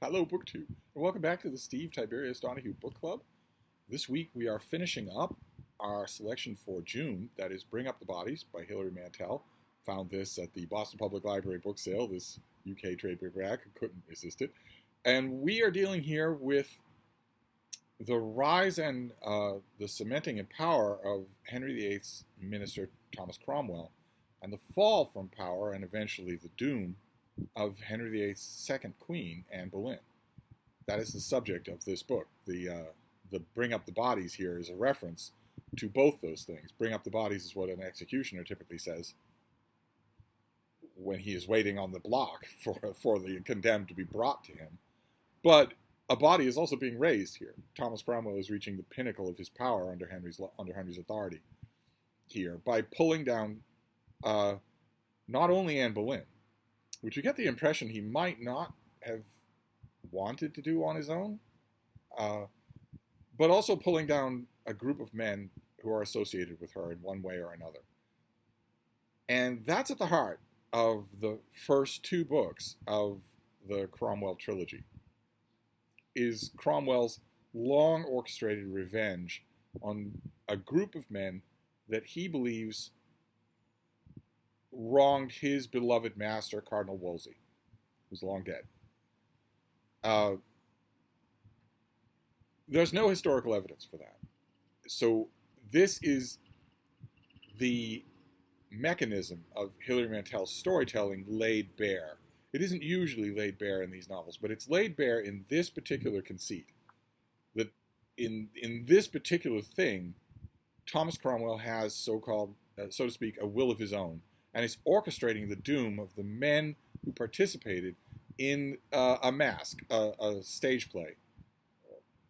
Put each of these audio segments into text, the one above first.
Hello, BookTube, and welcome back to the Tiberius Donoghue Book Club. This week we are finishing up our selection for June, that is Bring Up the Bodies by Hilary Mantel. Found this at the Boston Public Library book sale, this UK trade paperback, couldn't resist it. And we are dealing here with the rise and the cementing in power of Henry VIII's minister, Thomas Cromwell, and the fall from power and eventually the doom of Henry VIII's second queen, Anne Boleyn. That is the subject of this book. The Bring Up the Bodies here is a reference to both those things. Bring up the bodies is what an executioner typically says when he is waiting on the block for the condemned to be brought to him. But a body is also being raised here. Thomas Cromwell is reaching the pinnacle of his power under Henry's authority here by pulling down not only Anne Boleyn, which you get the impression he might not have wanted to do on his own, but also pulling down a group of men who are associated with her in one way or another. And that's at the heart of the first two books of the Cromwell trilogy, is Cromwell's long orchestrated revenge on a group of men that he believes wronged his beloved master, Cardinal Wolsey, who's long dead. There's no historical evidence for that. So this is the mechanism of Hilary Mantel's storytelling laid bare. It isn't usually laid bare in these novels, but it's laid bare in this particular conceit. That in this particular thing, Thomas Cromwell has so-called, so to speak, a will of his own, and is orchestrating the doom of the men who participated in a masque, a stage play,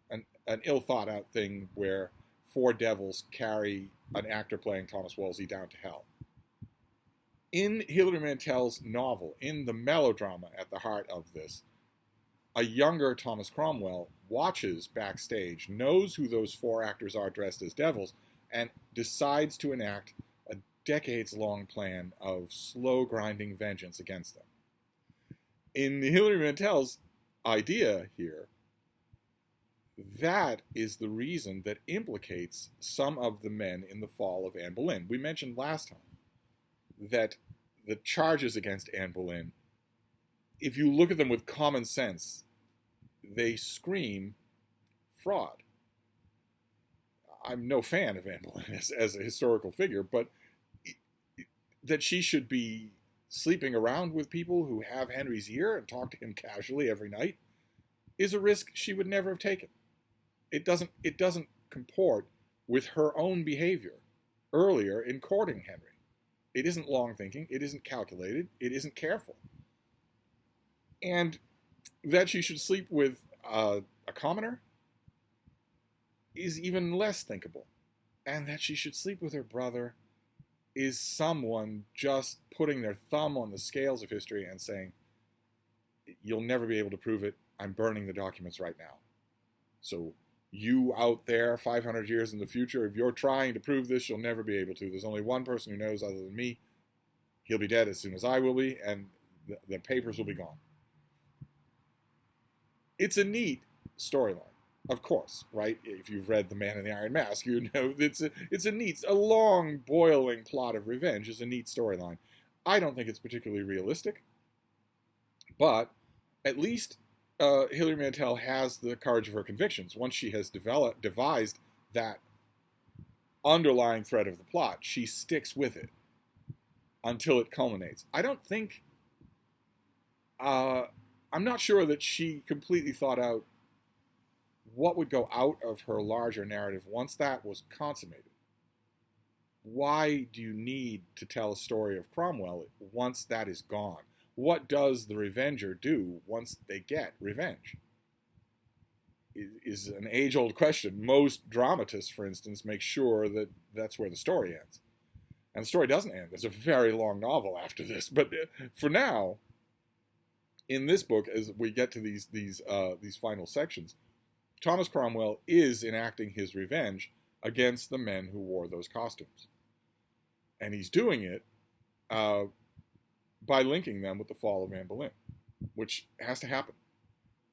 an ill-thought-out thing where four devils carry an actor playing Thomas Wolsey down to hell. In Hilary Mantel's novel, in the melodrama at the heart of this, a younger Thomas Cromwell watches backstage, knows who those four actors are dressed as devils, and decides to enact a decades-long plan of slow-grinding vengeance against them. In Hilary Mantel's idea here, that is the reason that implicates some of the men in the fall of Anne Boleyn. We mentioned last time that the charges against Anne Boleyn, if you look at them with common sense, they scream fraud. I'm no fan of Anne Boleyn as a historical figure, but that she should be sleeping around with people who have Henry's ear and talk to him casually every night is a risk she would never have taken. It doesn't comport with her own behavior earlier in courting Henry. It isn't long thinking, it isn't calculated, it isn't careful. And that she should sleep with a commoner is even less thinkable. And that she should sleep with her brother is someone just putting their thumb on the scales of history and saying, you'll never be able to prove it, I'm burning the documents right now. So you out there 500 years in the future, if you're trying to prove this, you'll never be able to. There's only one person who knows other than me. He'll be dead as soon as I will be, and the papers will be gone. It's a neat storyline, of course, right? If you've read The Man in the Iron Mask, you know it's a long, boiling plot of revenge is a neat storyline. I don't think it's particularly realistic, but at least Hilary Mantel has the courage of her convictions. Once she has devised that underlying thread of the plot, she sticks with it until it culminates. I don't think, I'm not sure that she completely thought out what would go out of her larger narrative once that was consummated. Why do you need to tell a story of Cromwell once that is gone? What does the revenger do once they get revenge? Is an age-old question. Most dramatists, for instance, make sure that that's where the story ends. And the story doesn't end. There's a very long novel after this. But for now, in this book, as we get to these final sections, Thomas Cromwell is enacting his revenge against the men who wore those costumes. And he's doing it by linking them with the fall of Anne Boleyn, which has to happen.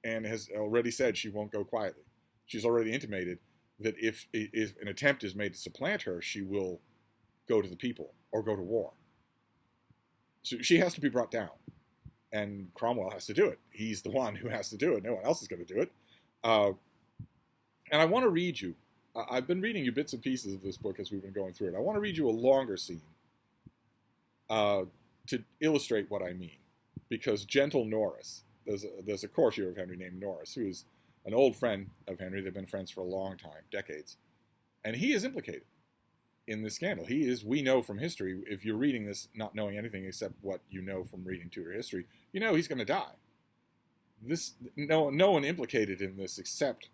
and has already said she won't go quietly. She's already intimated that if an attempt is made to supplant her, she will go to the people or go to war. So she has to be brought down, and Cromwell has to do it. He's the one who has to do it. No one else is going to do it. And I want to read you. I've been reading you bits and pieces of this book as we've been going through it. I want to read you a longer scene to illustrate what I mean. Because Gentle Norris, there's a courtier of Henry named Norris, who is an old friend of Henry. They've been friends for a long time, decades. And he is implicated in this scandal. He is, we know from history, if you're reading this not knowing anything except what you know from reading Tudor history, you know he's going to die. No one implicated in this except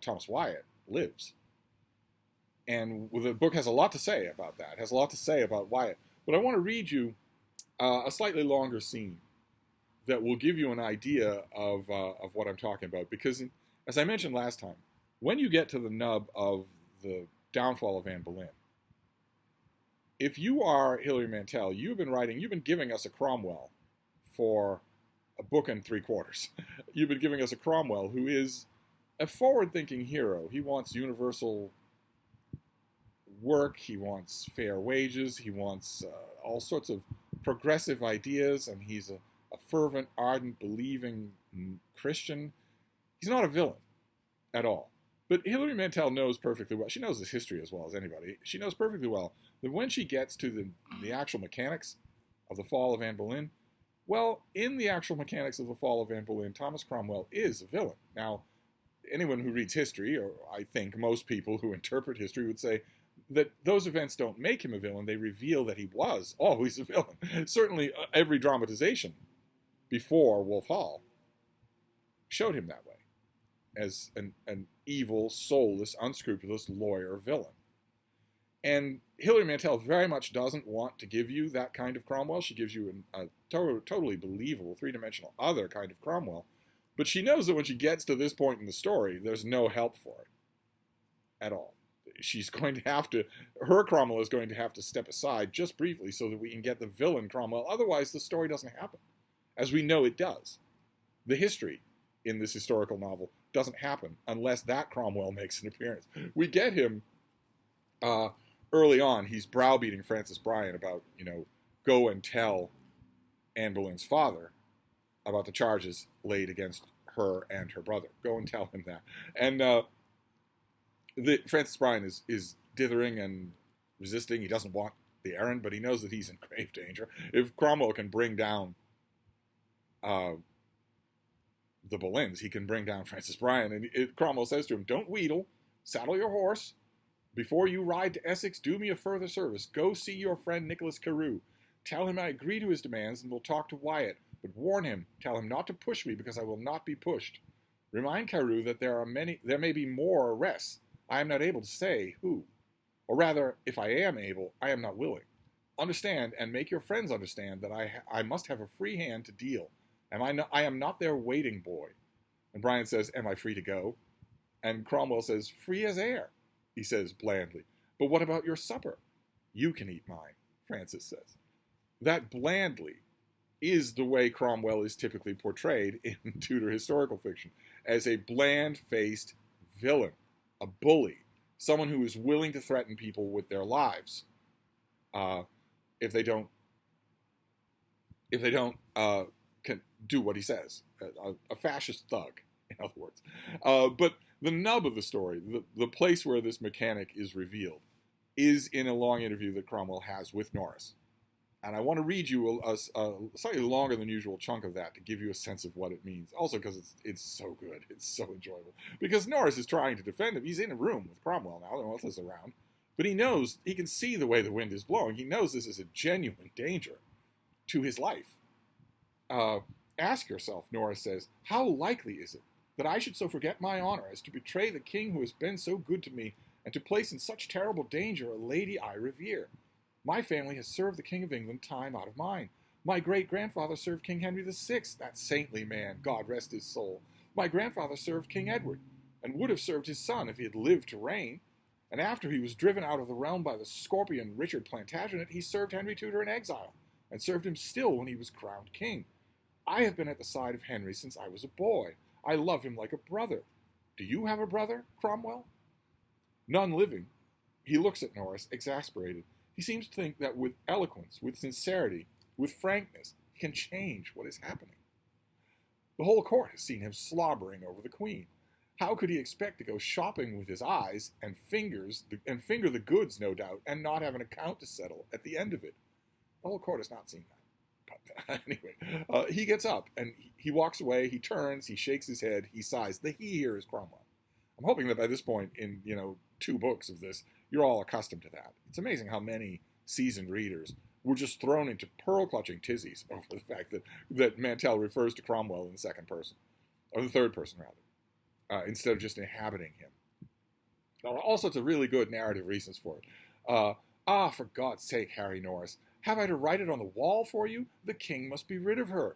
Thomas Wyatt lives. And the book has a lot to say about that. It has a lot to say about Wyatt. But I want to read you a slightly longer scene that will give you an idea of what I'm talking about. Because, as I mentioned last time, when you get to the nub of the downfall of Anne Boleyn, if you are Hilary Mantel, you've been giving us a Cromwell for a book and 3/4. You've been giving us a Cromwell who is a forward-thinking hero. He wants universal work. He wants fair wages. He wants all sorts of progressive ideas, and he's a fervent, ardent, believing Christian. He's not a villain at all. But Hilary Mantel knows perfectly well, she knows this history as well as anybody, she knows perfectly well that when she gets to the actual mechanics of the fall of Anne Boleyn, well, in the actual mechanics of the fall of Anne Boleyn, Thomas Cromwell is a villain. Now, anyone who reads history, or I think most people who interpret history, would say that those events don't make him a villain, they reveal that he was always a villain. Certainly every dramatization before Wolf Hall showed him that way, as an evil, soulless, unscrupulous lawyer villain. And Hilary Mantel very much doesn't want to give you that kind of Cromwell. She gives you a totally believable, three-dimensional other kind of Cromwell. But she knows that when she gets to this point in the story, there's no help for it at all. She's going to have to, her Cromwell is going to have to step aside just briefly so that we can get the villain Cromwell. Otherwise, the story doesn't happen, as we know it does. The history in this historical novel doesn't happen unless that Cromwell makes an appearance. We get him early on. He's browbeating Francis Bryan about, go and tell Anne Boleyn's father about the charges laid against her and her brother. Go and tell him that. And Francis Bryan is dithering and resisting. He doesn't want the errand, but he knows that he's in grave danger. If Cromwell can bring down the Boleyns, he can bring down Francis Bryan. And Cromwell says to him, "Don't wheedle, saddle your horse. Before you ride to Essex, do me a further service. Go see your friend Nicholas Carew. Tell him I agree to his demands and will talk to Wyatt, but warn him, tell him not to push me because I will not be pushed. Remind Carew that there may be more arrests. I am not able to say who. Or rather, if I am able, I am not willing. Understand and make your friends understand that I must have a free hand to deal. I am not their waiting boy." And Bryan says, "Am I free to go?" And Cromwell says, "Free as air," he says blandly. "But what about your supper?" "You can eat mine," Francis says. That blandly is the way Cromwell is typically portrayed in Tudor historical fiction, as a bland-faced villain, a bully, someone who is willing to threaten people with their lives if they don't can do what he says. A fascist thug, in other words. But the nub of the story, the place where this mechanic is revealed, is in a long interview that Cromwell has with Norris. And I want to read you a slightly longer than usual chunk of that to give you a sense of what it means. Also because it's so good. It's so enjoyable. Because Norris is trying to defend him. He's in a room with Cromwell now. No one else is around. But he knows, he can see the way the wind is blowing. He knows this is a genuine danger to his life. Ask yourself, Norris says, how likely is it that I should so forget my honor as to betray the king who has been so good to me and to place in such terrible danger a lady I revere? My family has served the King of England time out of mind. My great-grandfather served King Henry VI, that saintly man, God rest his soul. My grandfather served King Edward, and would have served his son if he had lived to reign. And after he was driven out of the realm by the scorpion Richard Plantagenet, he served Henry Tudor in exile, and served him still when he was crowned king. I have been at the side of Henry since I was a boy. I love him like a brother. Do you have a brother, Cromwell? None living. He looks at Norris, exasperated. He seems to think that with eloquence, with sincerity, with frankness, he can change what is happening. The whole court has seen him slobbering over the Queen. How could he expect to go shopping with his eyes and finger the goods, no doubt, and not have an account to settle at the end of it? The whole court has not seen that. But anyway, he gets up and he walks away. He turns. He shakes his head. He sighs. The he here is Cromwell. I'm hoping that by this point in 2 books of this, you're all accustomed to that. It's amazing how many seasoned readers were just thrown into pearl-clutching tizzies over the fact that Mantell refers to Cromwell in the second person, or the third person, rather, instead of just inhabiting him. There are all sorts of really good narrative reasons for it. For God's sake, Harry Norris, have I to write it on the wall for you? The king must be rid of her.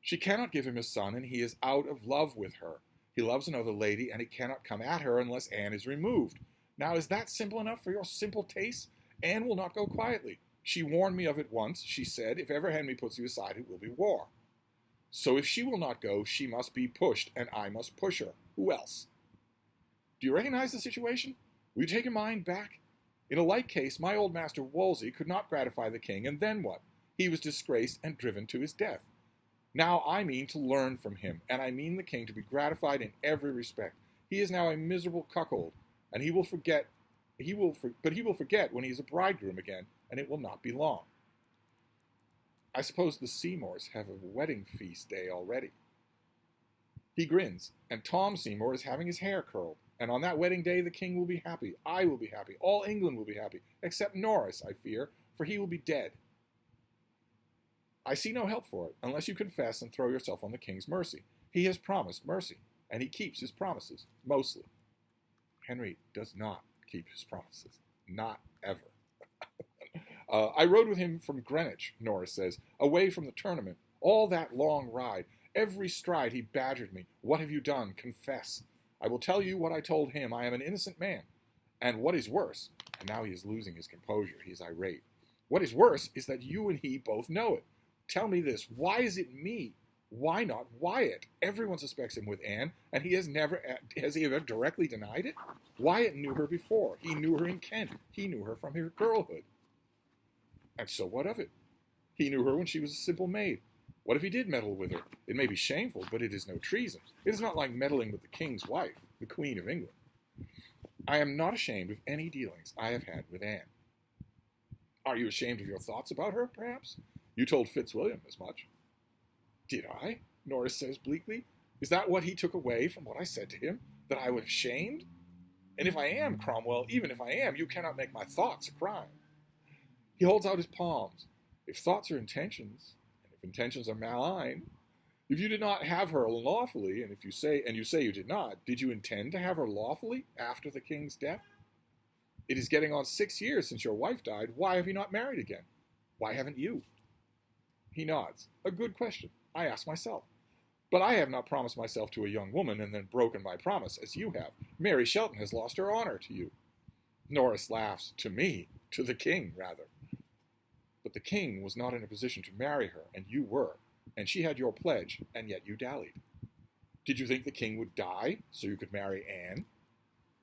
She cannot give him his son, and he is out of love with her. He loves another lady, and he cannot come at her unless Anne is removed. Now, is that simple enough for your simple tastes? Anne will not go quietly. She warned me of it once. She said, if ever Henry puts you aside, it will be war. So if she will not go, she must be pushed, and I must push her. Who else? Do you recognize the situation? Will you take your mind back? In a like case, my old master Wolsey could not gratify the king, and then what? He was disgraced and driven to his death. Now I mean to learn from him, and I mean the king to be gratified in every respect. He is now a miserable cuckold, and he will forget when he is a bridegroom again, and it will not be long. I suppose the Seymours have a wedding feast day already. He grins, and Tom Seymour is having his hair curled, and on that wedding day the king will be happy, I will be happy, all England will be happy, except Norris, I fear, for he will be dead. I see no help for it, unless you confess and throw yourself on the king's mercy. He has promised mercy, and he keeps his promises, mostly. Henry does not keep his promises. Not ever. I rode with him from Greenwich, Norris says, away from the tournament, all that long ride. Every stride he badgered me. What have you done? Confess. I will tell you what I told him. I am an innocent man. And what is worse, and now he is losing his composure, he is irate. What is worse is that you and he both know it. Tell me this, why is it me? Why not Wyatt? Everyone suspects him with Anne, and has he ever directly denied it? Wyatt knew her before. He knew her in Kent. He knew her from her girlhood. And so what of it? He knew her when she was a simple maid. What if he did meddle with her? It may be shameful, but it is no treason. It is not like meddling with the king's wife, the Queen of England. I am not ashamed of any dealings I have had with Anne. Are you ashamed of your thoughts about her, perhaps? You told Fitzwilliam as much. Did I? Norris says bleakly. Is that what he took away from what I said to him? That I was ashamed? And if I am, Cromwell, even if I am, you cannot make my thoughts a crime. He holds out his palms. If thoughts are intentions, and if intentions are malign, if you did not have her lawfully, and you say you did not, did you intend to have her lawfully after the king's death? It is getting on 6 years since your wife died. Why have you not married again? Why haven't you? He nods. A good question. I ask myself. But I have not promised myself to a young woman and then broken my promise, as you have. Mary Shelton has lost her honor to you. Norris laughs. To me. To the king, rather. But the king was not in a position to marry her, and you were. And she had your pledge, and yet you dallied. Did you think the king would die so you could marry Anne?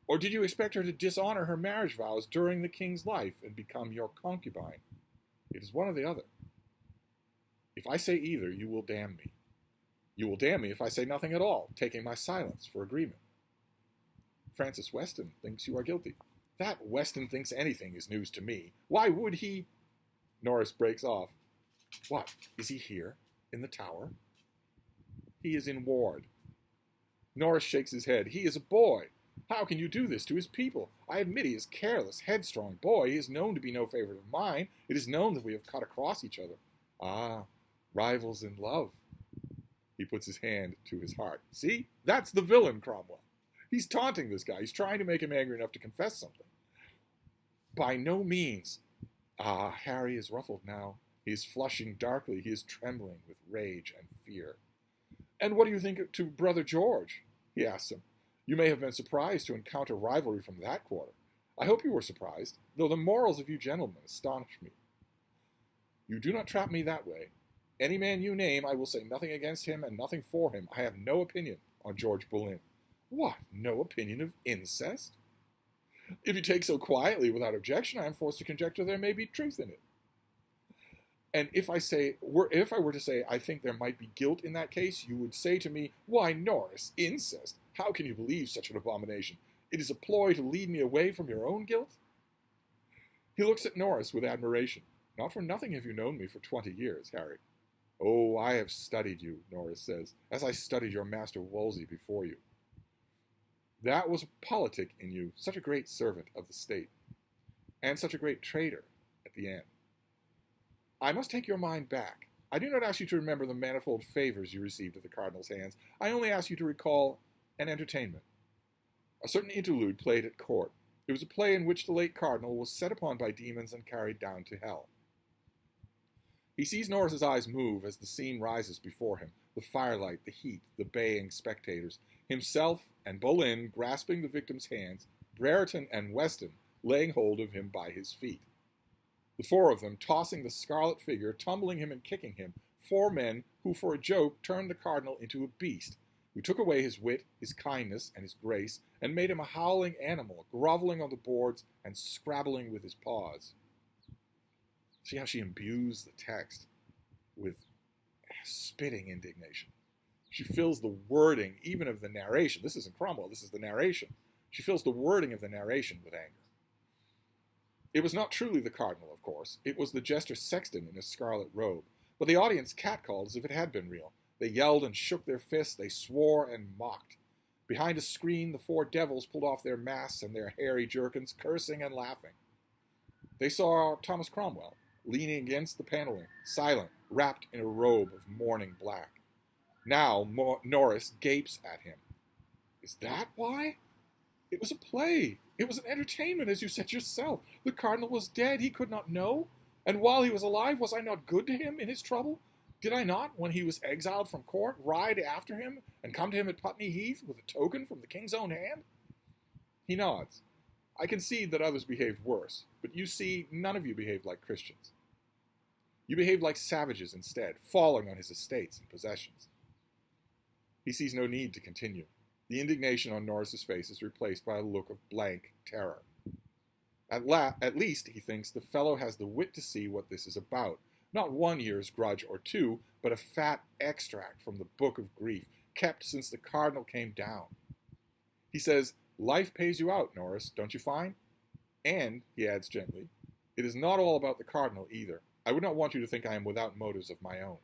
Or did you expect her to dishonor her marriage vows during the king's life and become your concubine? It is one or the other. If I say either, you will damn me. You will damn me if I say nothing at all, taking my silence for agreement. Francis Weston thinks you are guilty. That Weston thinks anything is news to me. Why would he? Norris breaks off. What? Is he here? In the tower? He is in ward. Norris shakes his head. He is a boy. How can you do this to his people? I admit he is a careless, headstrong boy. He is known to be no favorite of mine. It is known that we have cut across each other. Ah, rivals in love. He puts his hand to his heart. See? That's the villain, Cromwell. He's taunting this guy. He's trying to make him angry enough to confess something. By no means. Ah, Harry is ruffled now. He is flushing darkly. He is trembling with rage and fear. And what do you think to Brother George? He asks him. You may have been surprised to encounter rivalry from that quarter. I hope you were surprised, though the morals of you gentlemen astonish me. You do not trap me that way. Any man you name, I will say nothing against him and nothing for him. I have no opinion on George Boleyn. What? No opinion of incest? If you take so quietly without objection, I am forced to conjecture there may be truth in it. And if I were to say I think there might be guilt in that case, you would say to me, why, Norris, incest? How can you believe such an abomination? It is a ploy to lead me away from your own guilt? He looks at Norris with admiration. Not for nothing have you known me for 20 years, Harry. Oh, I have studied you, Norris says, as I studied your master Wolsey before you. That was a politic in you, such a great servant of the state, and such a great traitor at the end. I must take your mind back. I do not ask you to remember the manifold favors you received at the cardinal's hands. I only ask you to recall an entertainment. A certain interlude played at court. It was a play in which the late cardinal was set upon by demons and carried down to hell. He sees Norris's eyes move as the scene rises before him, the firelight, the heat, the baying spectators, himself and Boleyn grasping the victim's hands, Brereton and Weston laying hold of him by his feet. The four of them tossing the scarlet figure, tumbling him and kicking him, four men who for a joke turned the cardinal into a beast, who took away his wit, his kindness, and his grace, and made him a howling animal, groveling on the boards and scrabbling with his paws. See how she imbues the text with spitting indignation. She fills the wording, even of the narration. This isn't Cromwell, this is the narration. She fills the wording of the narration with anger. It was not truly the cardinal, of course. It was the jester Sexton in his scarlet robe. But the audience catcalled as if it had been real. They yelled and shook their fists. They swore and mocked. Behind a screen, the four devils pulled off their masks and their hairy jerkins, cursing and laughing. They saw Thomas Cromwell, leaning against the paneling, silent, wrapped in a robe of mourning black. Now Norris gapes at him. Is that why? It was a play. It was an entertainment, as you said yourself. The cardinal was dead. He could not know. And while he was alive, was I not good to him in his trouble? Did I not, when he was exiled from court, ride after him and come to him at Putney Heath with a token from the king's own hand? He nods. I concede that others behaved worse, but you see, none of you behaved like Christians. You behaved like savages instead, falling on his estates and possessions. He sees no need to continue. The indignation on Norris's face is replaced by a look of blank terror. At least, he thinks, the fellow has the wit to see what this is about. Not 1 year's grudge or 2, but a fat extract from the Book of Grief, kept since the cardinal came down. He says, life pays you out, Norris, don't you find? And, he adds gently, it is not all about the cardinal either. I would not want you to think I am without motives of my own.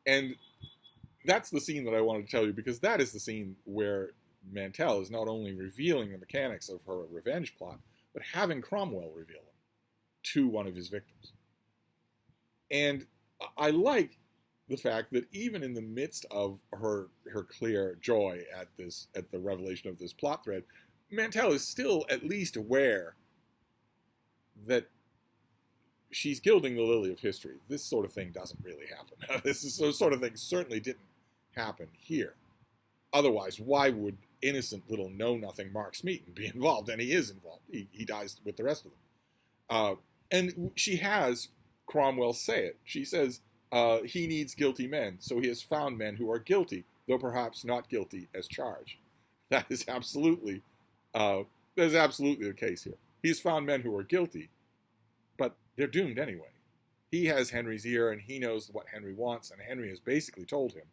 And that's the scene that I wanted to tell you, because that is the scene where Mantell is not only revealing the mechanics of her revenge plot, but having Cromwell reveal them to one of his victims. And I like the fact that even in the midst of her clear joy at the revelation of this plot thread, Mantell is still at least aware that she's gilding the lily of history. This sort of thing doesn't really happen. This sort of thing certainly didn't happen here. Otherwise, why would innocent little know-nothing Mark Smeaton be involved? And he is involved. He dies with the rest of them. And she has Cromwell say it. She says he needs guilty men, so he has found men who are guilty, though perhaps not guilty as charged. That is absolutely the case here. He's found men who are guilty, but they're doomed anyway. He has Henry's ear, and he knows what Henry wants, and Henry has basically told him,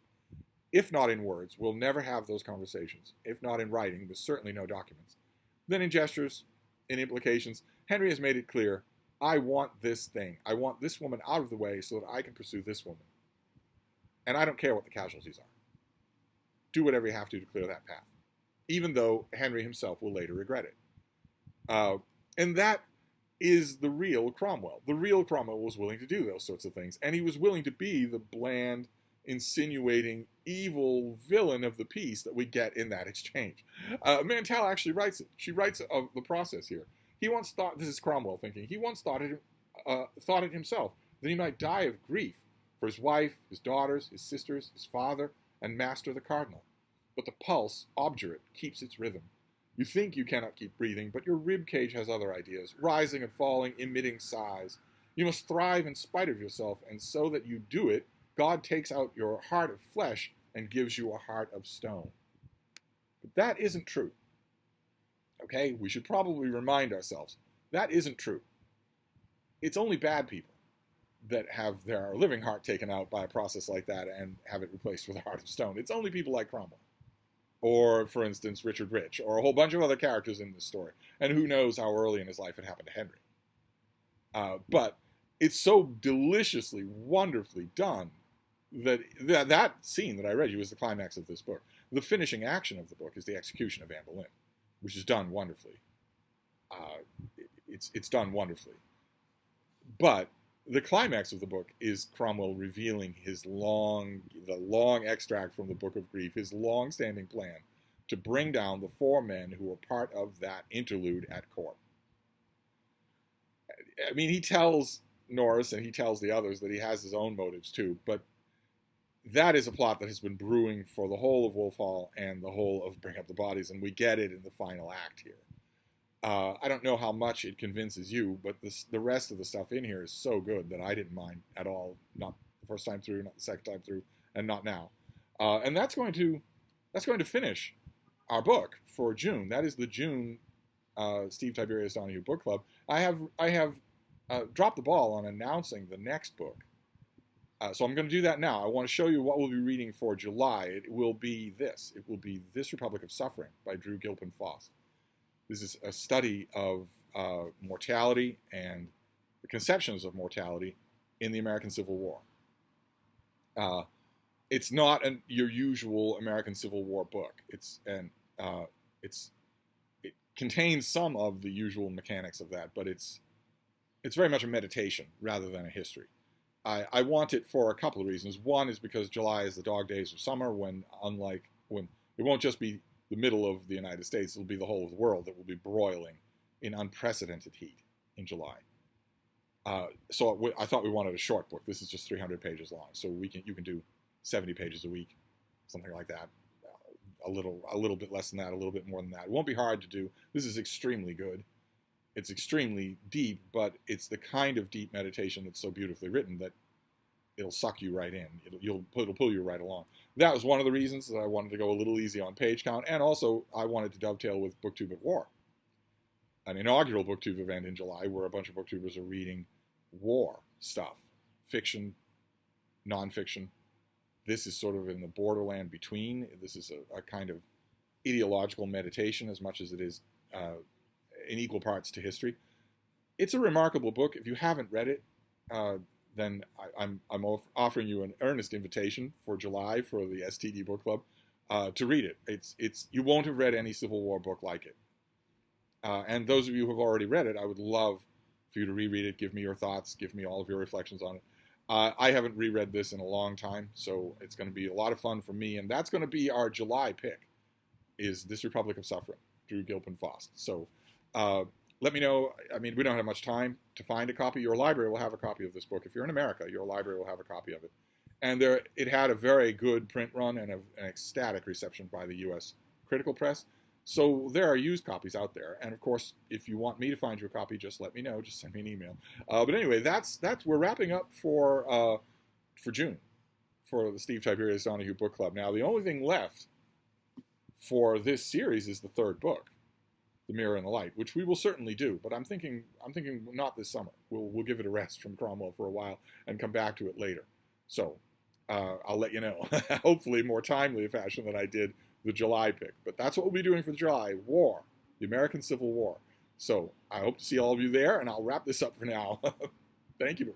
if not in words, we'll never have those conversations. If not in writing, there's certainly no documents. Then in gestures, in implications, Henry has made it clear, I want this thing. I want this woman out of the way so that I can pursue this woman. And I don't care what the casualties are. Do whatever you have to clear that path, even though Henry himself will later regret it. And that is the real Cromwell. The real Cromwell was willing to do those sorts of things, and he was willing to be the bland, insinuating, evil villain of the piece that we get in that exchange. Mantell actually writes it. She writes of the process here. He once thought, this is Cromwell thinking, he once thought it himself, that he might die of grief for his wife, his daughters, his sisters, his father, and master the cardinal. But the pulse, obdurate, keeps its rhythm. You think you cannot keep breathing, but your rib cage has other ideas, rising and falling, emitting sighs. You must thrive in spite of yourself, and so that you do it, God takes out your heart of flesh and gives you a heart of stone. But that isn't true. Okay? We should probably remind ourselves that isn't true. It's only bad people that have their living heart taken out by a process like that and have it replaced with a heart of stone. It's only people like Cromwell. Or, for instance, Richard Rich, or a whole bunch of other characters in this story. And who knows how early in his life it happened to Henry. But it's so deliciously, wonderfully done that scene that I read you is the climax of this book. The finishing action of the book is the execution of Anne Boleyn, which is done wonderfully. It's done wonderfully. But the climax of the book is Cromwell revealing the long extract from the Book of Grief, his long-standing plan to bring down the 4 men who were part of that interlude at court. I mean, he tells Norris and he tells the others that he has his own motives too, but that is a plot that has been brewing for the whole of Wolf Hall and the whole of Bring Up the Bodies, and we get it in the final act here. I don't know how much it convinces you, but the rest of the stuff in here is so good that I didn't mind at all. Not the first time through, not the second time through, and not now. And that's going to finish our book for June. That is the June Steve Tiberius Donoghue Book Club. I have dropped the ball on announcing the next book. So I'm going to do that now. I want to show you what we'll be reading for July. It will be this. It will be This Republic of Suffering by Drew Gilpin Faust. This is a study of mortality and the conceptions of mortality in the American Civil War. It's not your usual American Civil War book. It contains some of the usual mechanics of that, but it's very much a meditation rather than a history. I want it for a couple of reasons. One is because July is the dog days of summer, when it won't just be the middle of the United States, it'll be the whole of the world that will be broiling in unprecedented heat in July. So I thought we wanted a short book. This is just 300 pages long, so you can do 70 pages a week, something like that. A little bit less than that, a little bit more than that. It won't be hard to do. This is extremely good. It's extremely deep, but it's the kind of deep meditation that's so beautifully written that it'll suck you right in. It'll pull you right along. That was one of the reasons that I wanted to go a little easy on page count, and also I wanted to dovetail with BookTube at War, an inaugural BookTube event in July where a bunch of booktubers are reading war stuff, fiction, nonfiction. This is sort of in the borderland between. This is a kind of ideological meditation as much as it is in equal parts to history. It's a remarkable book. If you haven't read it, then I'm offering you an earnest invitation for July for the STD Book Club to read it. You won't have read any Civil War book like it. And those of you who have already read it, I would love for you to reread it, give me your thoughts, give me all of your reflections on it. I haven't reread this in a long time, so it's going to be a lot of fun for me, and that's going to be our July pick, is This Republic of Suffering, Drew Gilpin Faust. So let me know. I mean, we don't have much time to find a copy. Your library will have a copy of this book. If you're in America, your library will have a copy of it. And it had a very good print run and an ecstatic reception by the U.S. critical press. So there are used copies out there. And of course, if you want me to find you a copy, just let me know. Just send me an email. But anyway, we're wrapping up for June for the Steve Tiberius Donoghue Book Club. Now, the only thing left for this series is the third book, The Mirror and the Light, which we will certainly do. But I'm thinking not this summer. We'll give it a rest from Cromwell for a while and come back to it later. So I'll let you know. Hopefully more timely a fashion than I did the July pick. But that's what we'll be doing for July. War. The American Civil War. So I hope to see all of you there, and I'll wrap this up for now. Thank you.